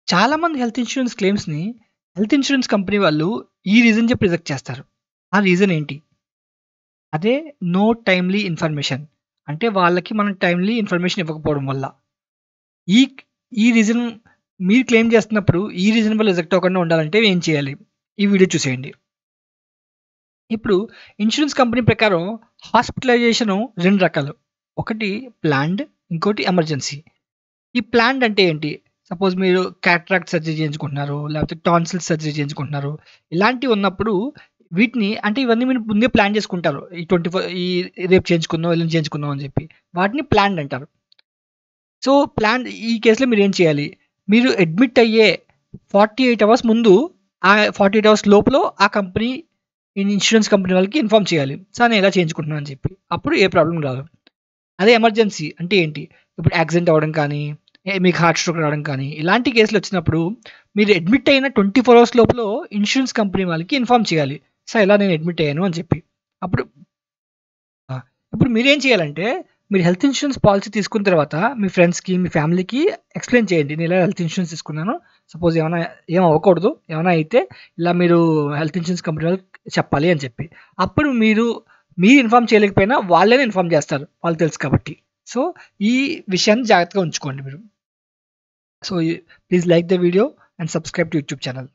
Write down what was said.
చాలామంది health insurance క్లెయిమ్స్‌ని health insurance company వాళ్ళు ఈ రీజన్ చెప్పి రిజెక్ట్ చేస్తారు. ఆ రీజన్ ఏంటి? అదే నో టైమ్‌లీ ఇన్ఫర్మేషన్. అంటే వాళ్ళకి మనం టైమ్‌లీ ఇన్ఫర్మేషన్ ఇవ్వకపోవడం వల్ల. ఈ ఈ రీజన్ మీరు క్లెయిమ్ చేస్తున్నప్పుడు ఈ రీజన్ వల్ల రిజెక్ట్ అవ్వకుండా ఉండాలంటే ఏం చేయాలి? ఈ వీడియో చూసేయండి. ఇప్పుడు ఇన్స్యూరెన్స్ కంపెనీ ప్రకారం హాస్పిటలైజేషను 2 రకాలు. ఒకటి ప్లాన్డ్, ఇంకోటి ఎమర్జెన్సీ. ఈ ప్లాన్డ్ అంటే ఏంటి? సపోజ్ మీరు కాట్రాక్ట్ సర్జరీ చేయించుకుంటున్నారు, లేకపోతే టాన్సిల్ సర్జరీ చేయించుకుంటున్నారు. ఇలాంటివి ఉన్నప్పుడు వీటిని అంటే ఇవన్నీ మీరు ముందే ప్లాన్ చేసుకుంటారు. ఈ 24 రేపు చేయించుకుందాం, ఎల్లుండి చేయించుకుందాం అని చెప్పి. వాటిని ప్లాన్డ్ అంటారు. సో, ఈ కేస్‌లో మీరేం చేయాలి? మీరు అడ్మిట్ అయ్యే 48 అవర్స్ ముందు 48 అవర్స్ లోపల ఆ కంపెనీ ఇన్స్యూరెన్స్ కంపెనీ వాళ్ళకి ఇన్ఫార్మ్ చేయాలి. సార్ నేను ఇలా చేయించుకుంటున్నాను అని చెప్పి. అప్పుడు ఏ ప్రాబ్లమ్ రాదు. అదే ఎమర్జెన్సీ అంటే ఏంటి? ఇప్పుడు యాక్సిడెంట్ అవ్వడం కానీ, మీకు హార్ట్ స్ట్రోక్ రావడం కానీ, ఇలాంటి కేసులొచ్చినప్పుడు మీరు అడ్మిట్ అయిన 24 అవర్స్ లోపల ఇన్స్యూరెన్స్ కంపెనీ వాళ్ళకి ఇన్ఫార్మ్ చేయాలి. సార్ ఇలా నేను అడ్మిట్ అయ్యాను అని చెప్పి. అప్పుడు ఆ! ఇప్పుడు మీరేం చేయాలంటే, మీరు హెల్త్ ఇన్స్యూరెన్స్ పాలిసీ తీసుకున్న తర్వాత మీ ఫ్రెండ్స్‌కి, మీ ఫ్యామిలీకి ఎక్స్‌ప్లెయిన్ చేయండి. నేను ఇలా హెల్త్ ఇన్స్యూరెన్స్ తీసుకున్నాను. సపోజ్ ఏం అవ్వకూడదు. ఏమైనా అయితే ఇలా మీరు హెల్త్ ఇన్స్యూరెన్స్ కంపెనీ వాళ్ళకి చెప్పాలి అని చెప్పి. అప్పుడు మీరు ఇన్ఫార్మ్ చేయలేకపోయినా వాళ్ళైనా ఇన్ఫార్మ్ చేస్తారు. వాళ్ళకి తెలుసు కాబట్టి. సో, ఈ విషయాన్ని జాగ్రత్తగా ఉంచుకోండి మీరు. So, please like the video and subscribe to YouTube channel.